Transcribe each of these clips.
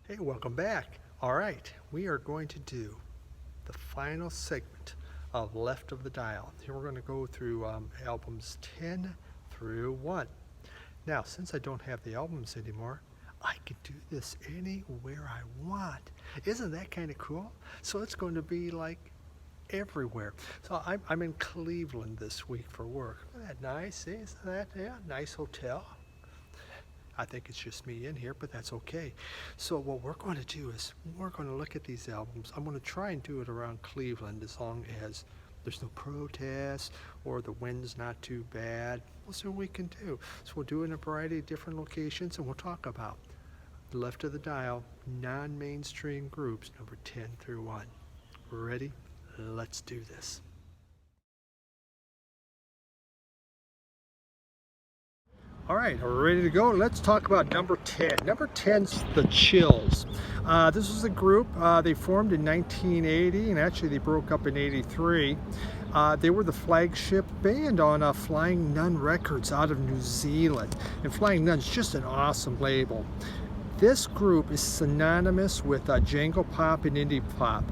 Hey, welcome back. All right, we are going to do the final segment of Left of the Dial. Here we're going to go through albums 10 through 1. Now, since I don't have the albums anymore, I can do this anywhere I want. Isn't that kind of cool? So it's going to be like everywhere. So I'm in Cleveland this week for work. Isn't that nice? Isn't that, yeah, nice hotel? I think it's just me in here, but that's okay. So what we're going to do is we're going to look at these albums. I'm going to try and do it around Cleveland as long as there's no protests or the wind's not too bad. We'll see what we can do. So we'll do it in a variety of different locations, and we'll talk about Left of the Dial, non-mainstream groups, number 10 through 1. Ready? Let's do this. All right, we're ready to go. Let's talk about number 10. Number 10's The Chills. This was a group, they formed in 1980, and actually they broke up in 83. They were the flagship band on Flying Nun Records out of New Zealand. And Flying Nun's just an awesome label. This group is synonymous with jangle pop and indie pop.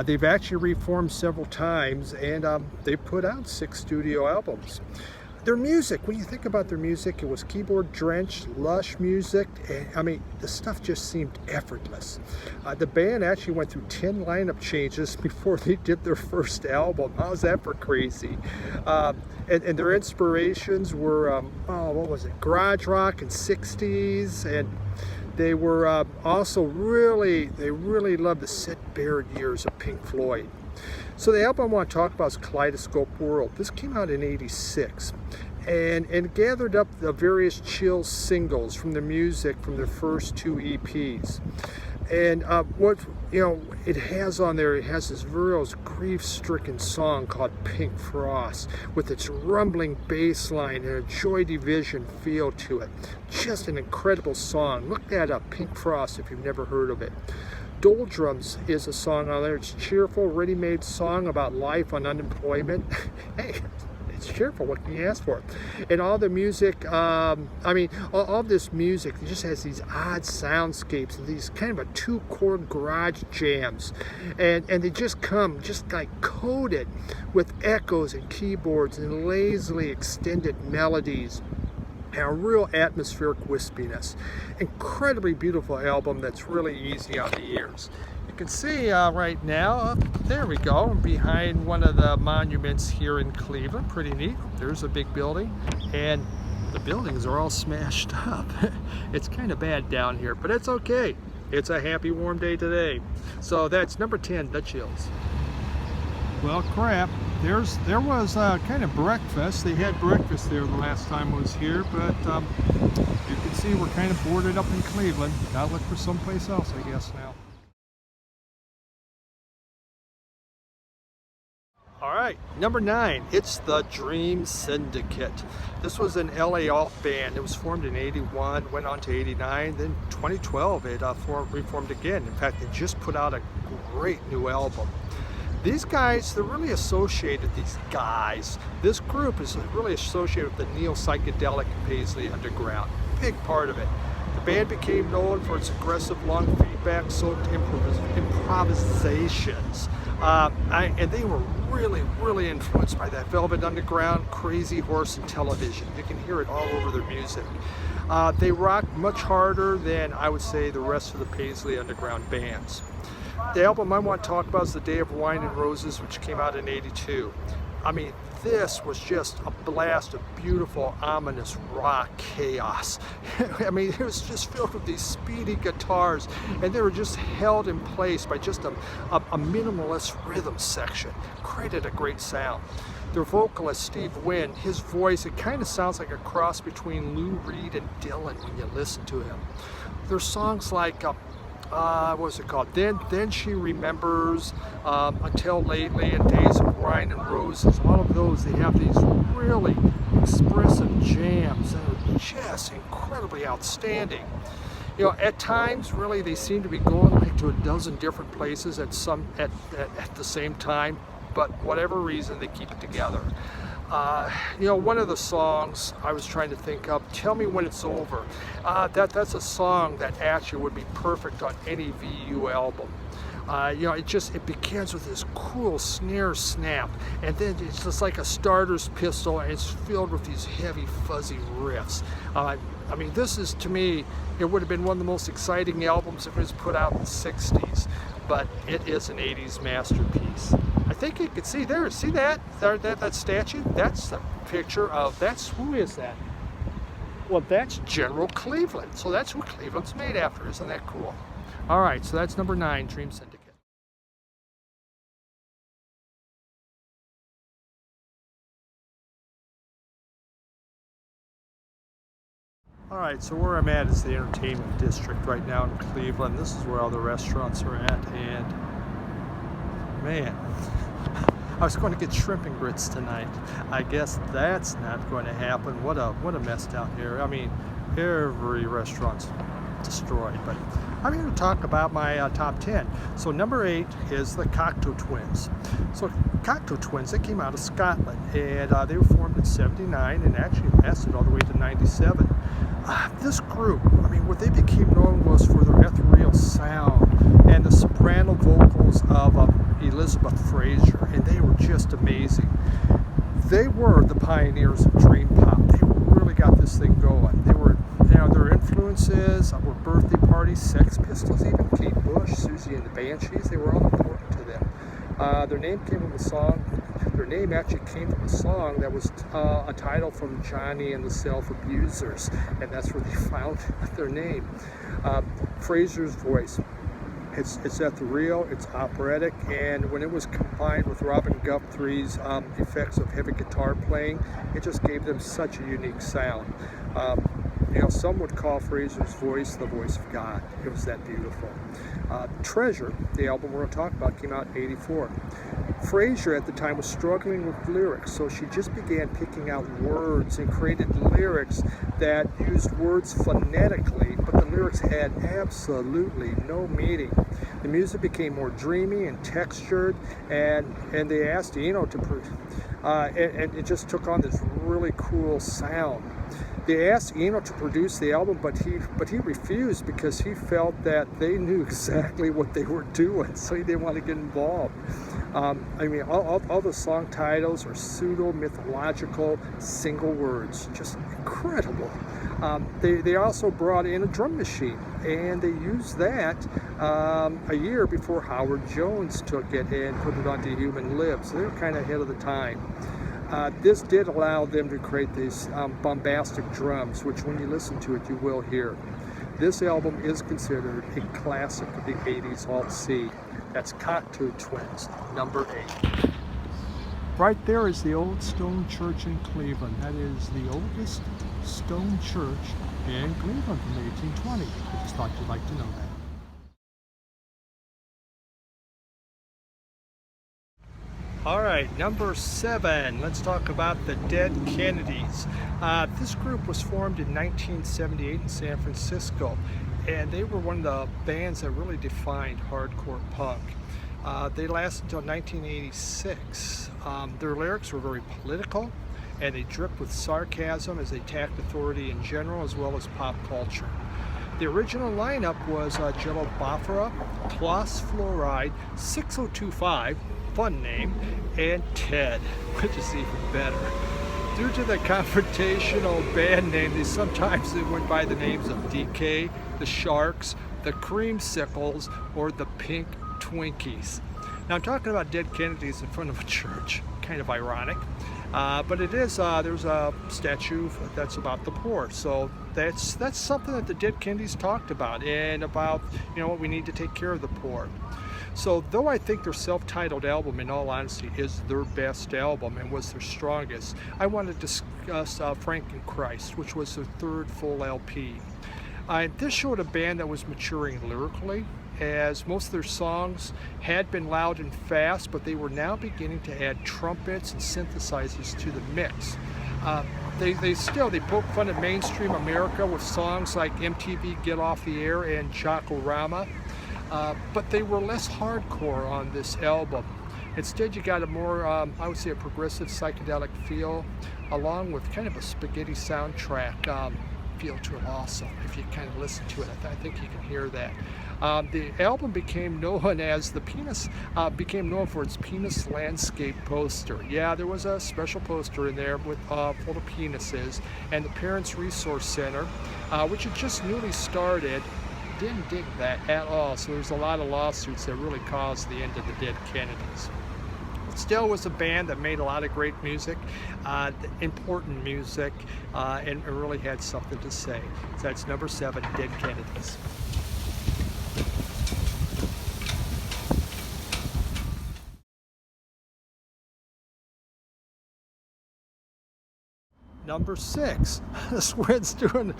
They've actually reformed several times, and they put out 6 studio albums. Their music, when you think about their music, it was keyboard drenched, lush music. I mean, the stuff just seemed effortless. The band actually went through 10 lineup changes before they did their first album. How's that for crazy? And their inspirations were, what was it, garage rock and 60s, and they were also they really loved the Sid Barrett years of Pink Floyd. So the album I want to talk about is Kaleidoscope World. This came out in '86 and gathered up the various chill singles from the music from their first 2 EPs. And what it has on there, it has this real grief-stricken song called Pink Frost with its rumbling bass line and a Joy Division feel to it. Just an incredible song. Look that up, Pink Frost, if you've never heard of it. Doldrums is a song on there. It's a cheerful, ready-made song about life on unemployment. Hey, it's cheerful. What can you ask for? And all the music, all this music, it just has these odd soundscapes and these kind of a 2-chord garage jams. And they just come just like coated with echoes and keyboards and lazily extended melodies. And a real atmospheric wispiness. Incredibly beautiful album that's really easy on the ears. You can see right now, there we go, behind one of the monuments here in Cleveland. Pretty neat. There's a big building, and the buildings are all smashed up. It's kind of bad down here, but it's okay. It's a happy, warm day today. So that's number 10, The Chills. Well, crap. There was kind of breakfast. They had breakfast there the last time I was here, but you can see we're kind of boarded up in Cleveland. Gotta look for someplace else, I guess, now. All right, number 9, it's the Dream Syndicate. This was an LA alt band. It was formed in 81, went on to 89, then 2012 it reformed again. In fact, they just put out a great new album. These guys, they're really associated, this group is really associated with the neo-psychedelic and Paisley Underground. Big part of it. The band became known for its aggressive, long feedback-soaked improvisations. And they were really influenced by that Velvet Underground, Crazy Horse, and Television. You can hear it all over their music. They rock much harder than, I would say, the rest of the Paisley Underground bands. The album I want to talk about is The Day of Wine and Roses, which came out in 82. I mean, this was just a blast of beautiful, ominous rock chaos. I mean, it was just filled with these speedy guitars, and they were just held in place by just a minimalist rhythm section. Created a great sound. Their vocalist, Steve Wynn, his voice, it kind of sounds like a cross between Lou Reed and Dylan when you listen to him. There's songs like what was it called? Then She Remembers, Until Lately, and Days of Wine and Roses. All of those, they have these really expressive jams that are just incredibly outstanding. At times, really, they seem to be going like to a dozen different places at the same time, but whatever reason, they keep it together. You know, one of the songs I was trying to think of, Tell Me When It's Over, that's a song that actually would be perfect on any VU album. You know, it begins with this cool snare snap, and then it's just like a starter's pistol, and it's filled with these heavy, fuzzy riffs. I mean, this is, to me, it would have been one of the most exciting albums if it was put out in the 60s, but it is an 80s masterpiece. I think you can see there, see that statue? That's the picture of, who is that? Well, that's General Cleveland. So that's who Cleveland's made after. Isn't that cool? All right, so that's number 9, Dream Syndicate. All right, so where I'm at is the entertainment district right now in Cleveland. This is where all the restaurants are at, and man, I was going to get shrimp and grits tonight. I guess that's not going to happen. What a mess down here. I mean, every restaurant's destroyed. But I'm here to talk about my top 10. So number 8 is the Cocteau Twins. So Cocteau Twins, they came out of Scotland, and they were formed in '79 and actually lasted all the way to '97. This group, I mean, what they became known was for their ethereal sound and the soprano vocals of Elizabeth Fraser, and they were just amazing. They were the pioneers of dream pop. They really got this thing going. They were, you know, their influences were Birthday Party, Sex Pistols, even Kate Bush, Susie and the Banshees. They were all important to them. Their name came from a song. Their name actually came from a song that was a title from Johnny and the Self-Abusers, and that's where they found their name. Fraser's voice. It's ethereal, it's operatic, and when it was combined with Robin Guthrie's effects of heavy guitar playing, it just gave them such a unique sound. You know, some would call Fraser's voice the voice of God. It was that beautiful. Treasure, the album we're going to talk about, came out in '84. Fraser at the time was struggling with lyrics, so she just began picking out words and created lyrics that used words phonetically, but the lyrics had absolutely no meaning. The music became more dreamy and textured, and they asked Eno to, and it just took on this really cool sound. They asked Eno to produce the album, but he refused because he felt that they knew exactly what they were doing, so he didn't want to get involved. I mean, all the song titles are pseudo-mythological single words, just incredible. They also brought in a drum machine, and they used that a year before Howard Jones took it and put it onto Human Lives. So they were kind of ahead of the time. This did allow them to create these bombastic drums, which when you listen to it, you will hear. This album is considered a classic of the 80s Alt C. That's Cocteau Twins, number 8. Right there is the old stone church in Cleveland. That is the oldest stone church in Cleveland from 1820. I just thought you'd like to know that. All right, number 7, let's talk about the Dead Kennedys. This group was formed in 1978 in San Francisco, and they were one of the bands that really defined hardcore punk. They lasted until 1986. Their lyrics were very political, and they dripped with sarcasm as they attacked authority in general as well as pop culture. The original lineup was Jello Biafra, Klaus Fluoride, 6025, fun name, and Ted, which is even better. Due to the confrontational band name, they sometimes went by the names of DK, the Sharks, the Creamsicles, or the Pink Twinkies. Now I'm talking about Dead Kennedys in front of a church, kind of ironic, but it is, there's a statue that's about the poor, so that's something that the Dead Kennedys talked about, and about, you know, we need to take care of the poor. So though I think their self-titled album, in all honesty, is their best album and was their strongest, I want to discuss Frankenchrist, which was their third full LP. This showed a band that was maturing lyrically, as most of their songs had been loud and fast, but they were now beginning to add trumpets and synthesizers to the mix. They poke fun at mainstream America with songs like MTV Get Off the Air and Chocorama. But they were less hardcore on this album. Instead, you got a more, I would say, a progressive psychedelic feel, along with kind of a spaghetti soundtrack feel to it also. If you kind of listen to it, I think you can hear that. The album became known as became known for its penis landscape poster. Yeah, there was a special poster in there with full of penises, and the Parents Resource Center, which had just newly started, didn't dig that at all. So there's a lot of lawsuits that really caused the end of the Dead Kennedys. Still was a band that made a lot of great music, important music, and really had something to say. So that's number 7, Dead Kennedys. Number 6, this wind's doing,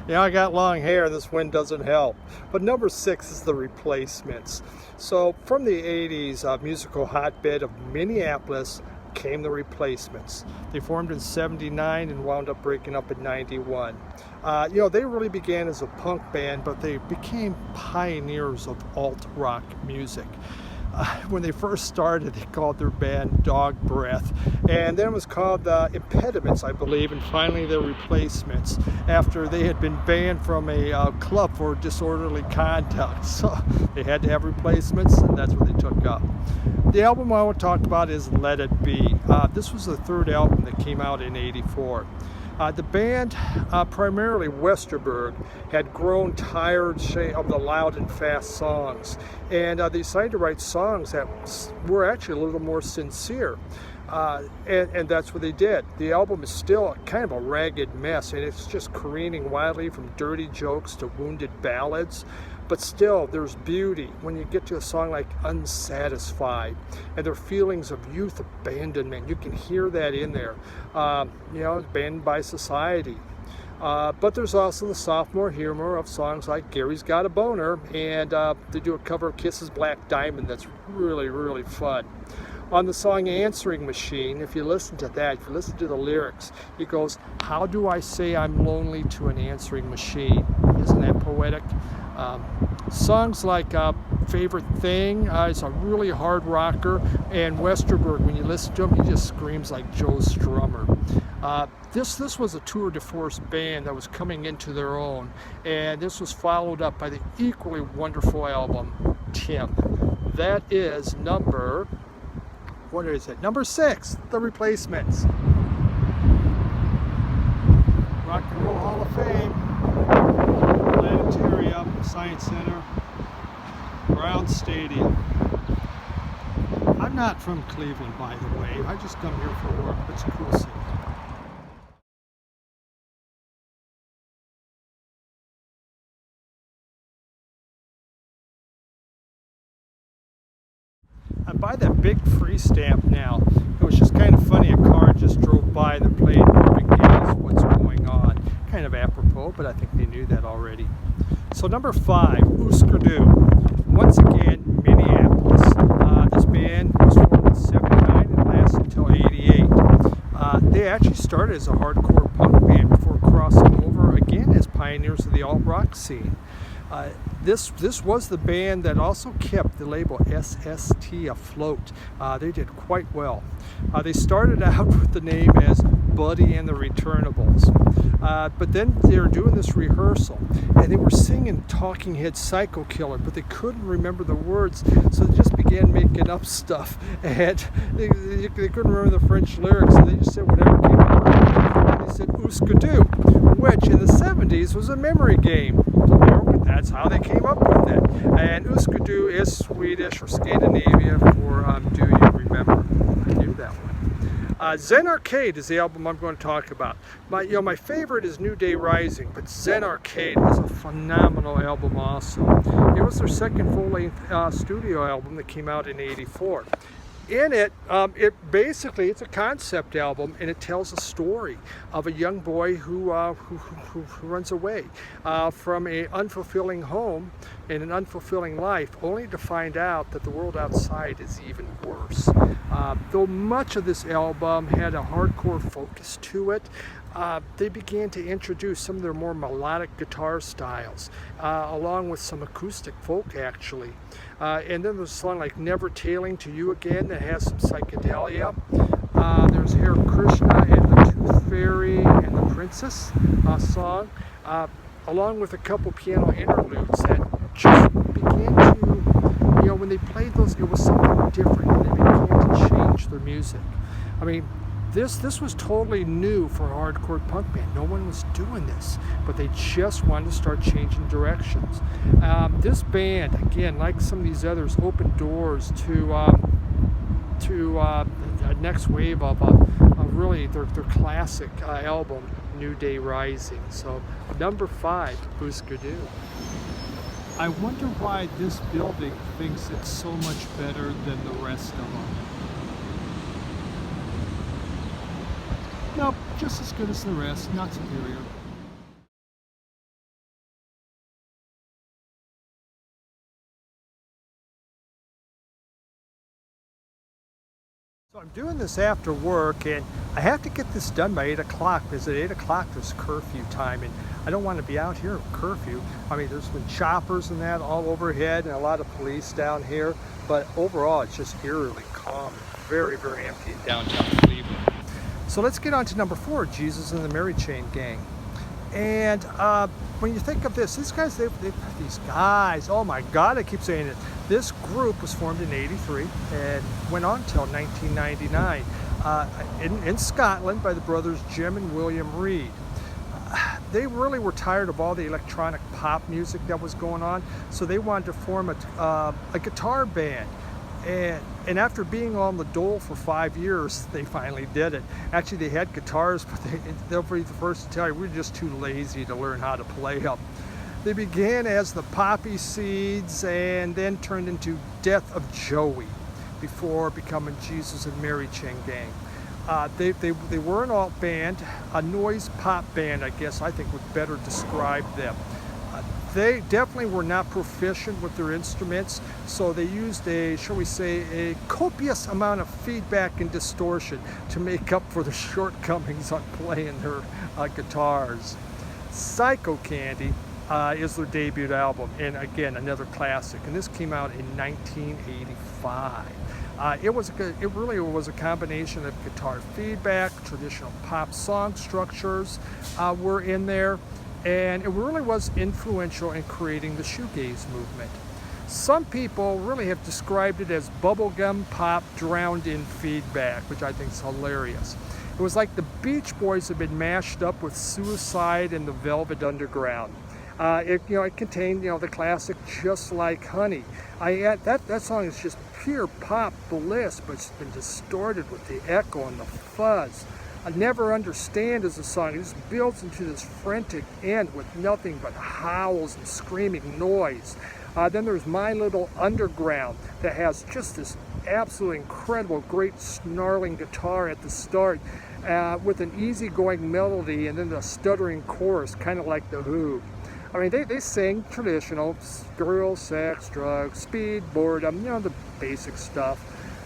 I got long hair, this wind doesn't help. But number 6 is the Replacements. So from the 80s, musical hotbed of Minneapolis came the Replacements. They formed in '79 and wound up breaking up in '91. They really began as a punk band, but they became pioneers of alt rock music. When they first started, they called their band Dog Breath, and then it was called Impediments, I believe, and finally the Replacements, after they had been banned from a club for disorderly conduct. So they had to have replacements, and that's what they took up. The album I want to talk about is Let It Be. This was the third album that came out in '84. The band, primarily Westerberg, had grown tired of the loud and fast songs, and they decided to write songs that were actually a little more sincere, and that's what they did. The album is still kind of a ragged mess, and it's just careening wildly from dirty jokes to wounded ballads. But still, there's beauty when you get to a song like Unsatisfied, and their feelings of youth abandonment. You can hear that in there. Abandoned by society. But there's also the sophomore humor of songs like Gary's Got a Boner, and they do a cover of Kiss's Black Diamond that's really, really fun. On the song Answering Machine, if you listen to that, if you listen to the lyrics, it goes, "How do I say I'm lonely to an answering machine?" Isn't that poetic? Songs like Favorite Thing is a really hard rocker, and Westerberg, when you listen to him, he just screams like Joe Strummer. This was a tour de force band that was coming into their own, and this was followed up by the equally wonderful album, Tim. That is number 6, The Replacements. Rock and Roll Hall of Fame, Planetarium, Science Center, Brown Stadium. I'm not from Cleveland, by the way. I just come here for work. It's a cool city. I buy that big free stamp now. It was just kind of funny. A car just drove by that played Marvin Gaye's What's Going On. Kind of apropos, but I think they knew that already. So number 5, Ooskardu. Once again, Minneapolis. This band was formed in '79 and lasted until '88. They actually started as a hardcore punk band before crossing over again as pioneers of the alt rock scene. This was the band that also kept the label SST afloat. They did quite well. They started out with the name as Buddy and the Returnables. But then they were doing this rehearsal, and they were singing Talking Head Psycho Killer, but they couldn't remember the words, so they just began making up stuff, and they couldn't remember the French lyrics, so they just said whatever came out. They said Ooskardu, which in the '70s was a memory game. That's how they came up with it. And Ooskardu is Swedish or Scandinavia for Do You Remember? I knew that one. Zen Arcade is the album I'm going to talk about. My favorite is New Day Rising, but Zen Arcade was a phenomenal album also. It was their second full-length studio album that came out in '84. In it, it's a concept album, and it tells a story of a young boy who runs away from an unfulfilling home and an unfulfilling life, only to find out that the world outside is even worse. Though much of this album had a hardcore focus to it, they began to introduce some of their more melodic guitar styles, along with some acoustic folk actually. And then there's a song like Never Tailing to You Again that has some psychedelia. There's Hare Krishna and the Tooth Fairy and the Princess song, along with a couple piano interludes that just began to, you know, when they played those, it was something different, and they began to change their music. I mean, this was totally new for a hardcore punk band. No one was doing this, but they just wanted to start changing directions. This band, again, like some of these others, opened doors to the next wave of really their classic album, New Day Rising. So number 5, Booskadoo. I wonder why this building thinks it's so much better than the rest of them. Nope, just as good as the rest, not superior. So I'm doing this after work, and I have to get this done by 8 o'clock because at 8 o'clock there's curfew time, and I don't want to be out here at curfew. I mean, there's been choppers and that all overhead and a lot of police down here, but overall it's just eerily calm, very, very empty in downtown Cleveland. So let's get on to number 4, Jesus and the Mary Chain Gang. And when you think of this, these guys, these guys, oh my God, I keep saying it. This group was formed in '83 and went on until 1999 in Scotland by the brothers Jim and William Reed. They really were tired of all the electronic pop music that was going on, so they wanted to form a guitar band. And after being on the dole for 5 years, they finally did it. Actually, they had guitars, but they'll be the first to tell you, we're just too lazy to learn how to play them. They began as the Poppy Seeds and then turned into Death of Joey before becoming Jesus and Mary Chain Gang. They were an alt band, a noise pop band, I guess I think would better describe them. They definitely were not proficient with their instruments, so they used shall we say, a copious amount of feedback and distortion to make up for the shortcomings on playing their guitars. Psycho Candy is their debut album, and again, another classic, and this came out in 1985. It really was a combination of guitar feedback, traditional pop song structures were in there, and it really was influential in creating the shoegaze movement. Some people really have described it as bubblegum pop drowned in feedback, which I think is hilarious. It was like the Beach Boys had been mashed up with Suicide and the Velvet Underground. It contained, the classic "Just Like Honey." That song is just pure pop bliss, but it's been distorted with the echo and the fuzz. I Never Understand is a song. It just builds into this frantic end with nothing but howls and screaming noise. Then there's My Little Underground that has just this absolutely incredible, great snarling guitar at the start with an easygoing melody and then a stuttering chorus, kind of like The Who. I mean, they sing traditional girls, sex, drugs, speed, boredom, the basic stuff.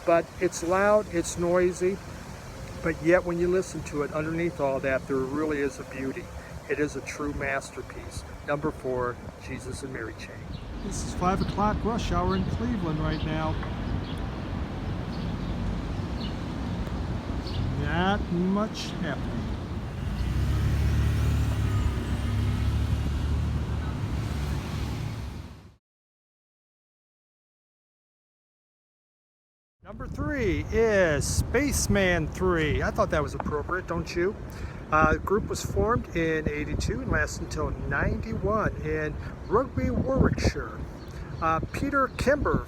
But it's loud, it's noisy, but yet when you listen to it, underneath all that, there really is a beauty. It is a true masterpiece. Number 4, Jesus and Mary Chain. This is 5 o'clock rush hour in Cleveland right now. Not much happening. Number 3 is Spaceman 3. I thought that was appropriate, don't you? The group was formed in '82 and lasted until '91 in Rugby, Warwickshire. Peter Kimber,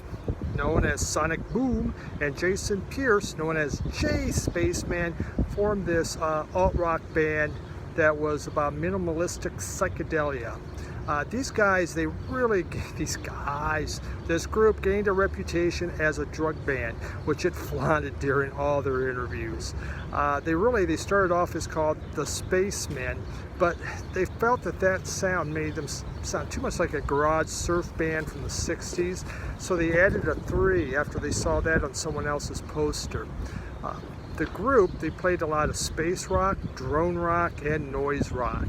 known as Sonic Boom, and Jason Pierce, known as J Spaceman, formed this alt-rock band that was about minimalistic psychedelia. This group gained a reputation as a drug band, which it flaunted during all their interviews. They started off as called the Spacemen, but they felt that sound made them sound too much like a garage surf band from the 60s, so they added a 3 after they saw that on someone else's poster. The group, they played a lot of space rock, drone rock, and noise rock.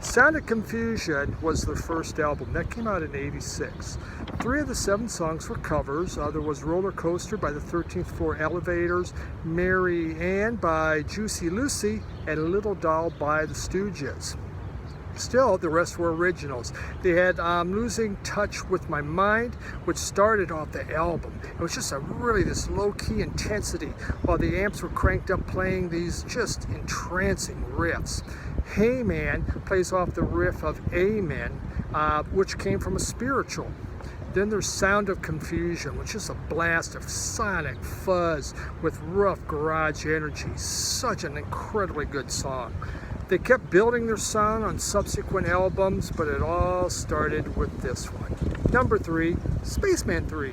Sound of Confusion was their first album. That came out in '86. 3 of the 7 songs were covers. There was Roller Coaster by the 13th Floor Elevators, Mary Ann by Juicy Lucy, and Little Doll by the Stooges. Still, the rest were originals. They had Losing Touch with My Mind, which started off the album. It was just really this low-key intensity while the amps were cranked up playing these just entrancing riffs. Hey Man plays off the riff of Amen, which came from a spiritual. Then there's Sound of Confusion, which is a blast of sonic fuzz with rough garage energy. Such an incredibly good song. They kept building their sound on subsequent albums, but it all started with this one. Number 3, Spaceman 3.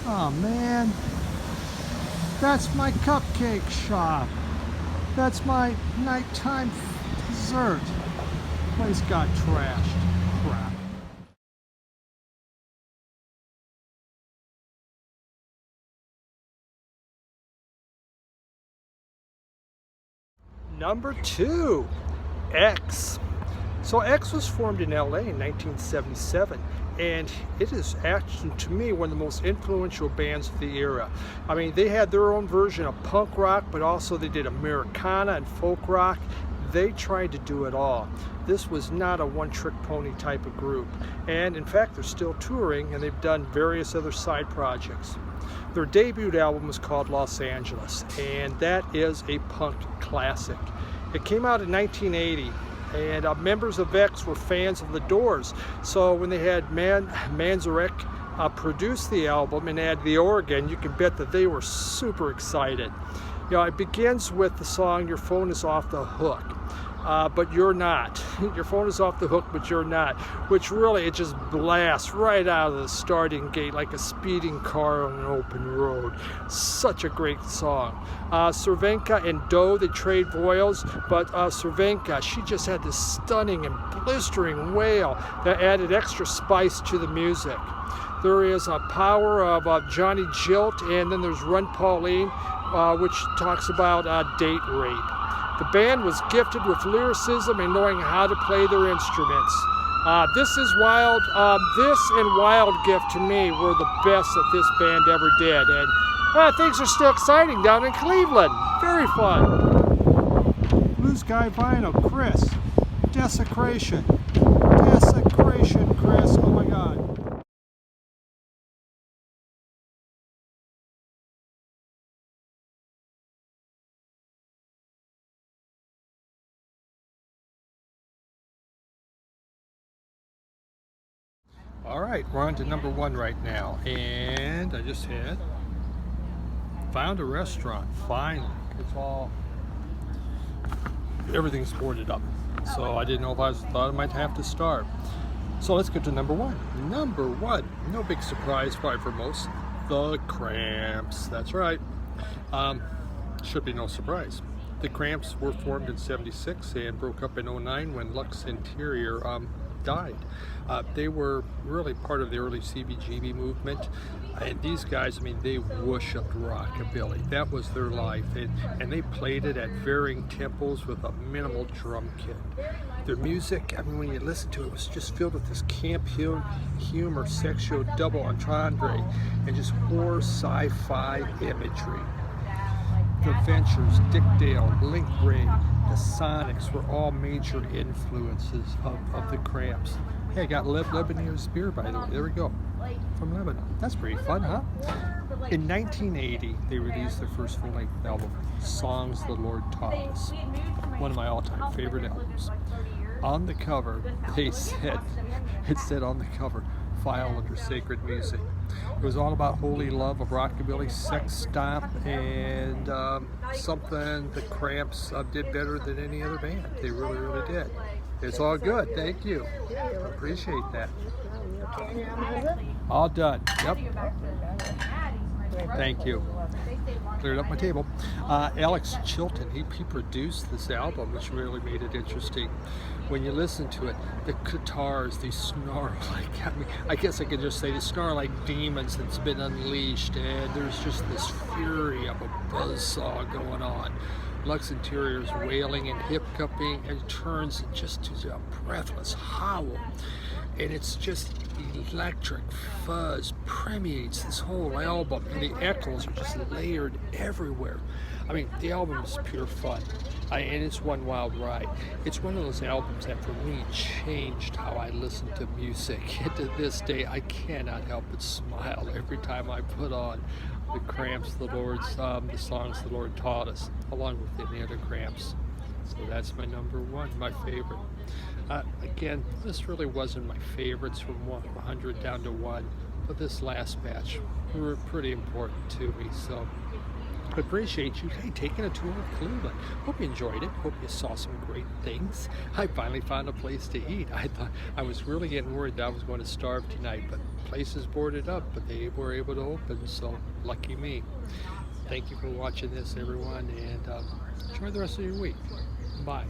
Oh man, that's my cupcake shop. That's my nighttime dessert. Place got trashed. Crap. Number 2, X. So X was formed in LA in 1977, and it is actually, to me, one of the most influential bands of the era. I mean, they had their own version of punk rock, but also they did Americana and folk rock. They tried to do it all. This was not a one-trick pony type of group. And in fact, they're still touring, and they've done various other side projects. Their debut album was called Los Angeles, and that is a punk classic. It came out in 1980, and members of X were fans of The Doors. So when they had Manzarek produce the album and add the organ, you can bet that they were super excited. You know, it begins with the song Your Phone Is Off the Hook. But you're not. Your phone is off the hook, but you're not. Which really, it just blasts right out of the starting gate like a speeding car on an open road. Such a great song. Cervenka and Doe, they trade voils, but Cervenka, she just had this stunning and blistering wail that added extra spice to the music. There is a power of Johnny Jilt, and then there's Run Pauline, which talks about date rape. The band was gifted with lyricism and knowing how to play their instruments. This is Wild. This and Wild Gift to me were the best that this band ever did. And things are still exciting down in Cleveland. Very fun. Blue Sky Vinyl, Chris. Desecration. Desecration, Chris. Oh my God. All right, we're on to number 1 right now, and I just found a restaurant. Finally, everything's boarded up, so I didn't know if thought I might have to start. So let's get to number 1. Number 1, no big surprise probably for most, the Cramps. That's right. Should be no surprise. The Cramps were formed in '76 and broke up in '09 when Lux Interior died. They were really part of the early CBGB movement, and these guys, I mean, they worshipped rockabilly. That was their life, and they played it at varying tempos with a minimal drum kit. Their music, I mean, when you listen to it, was just filled with this camp humor, sexual double entendre, and just horror sci-fi imagery. The Ventures, Dick Dale, Link Ray, the Sonics were all major influences of the Cramps. Hey, I got Lebanese beer, by the way. There we go. From Lebanon. That's pretty fun, huh? In 1980, they released their first full-length album, Songs the Lord Taught Us. One of my all-time favorite albums. On the cover, it said on the cover, file under sacred music. It was all about holy love of rockabilly, sex stomp, and something the Cramps did better than any other band. They really, really did. It's all good. Thank you. Appreciate that. All done. Yep. Thank you. cleared up my table. Alex Chilton, he produced this album, which really made it interesting. When you listen to it, the guitars, they snarl like, I guess I could just say they snarl like demons that's been unleashed, and there's just this fury of a buzzsaw going on. Lux Interior's wailing and hiccuping, and turns just to a breathless howl. And it's just electric fuzz permeates this whole album, and the echoes are just layered everywhere. I mean, the album is pure fun, and it's one wild ride. It's one of those albums that for me changed how I listen to music. And to this day, I cannot help but smile every time I put on the Cramps, the songs the Lord taught us, along with the other Cramps. So that's my number one, my favorite. Again, this really wasn't my favorites from 100 down to 1, but this last batch were pretty important to me. So I appreciate you taking a tour of Cleveland. Hope you enjoyed it. Hope you saw some great things. I finally found a place to eat. I thought I was really getting worried that I was going to starve tonight, but places boarded up, but they were able to open, so lucky me. Thank you for watching this, everyone, and enjoy the rest of your week. Bye.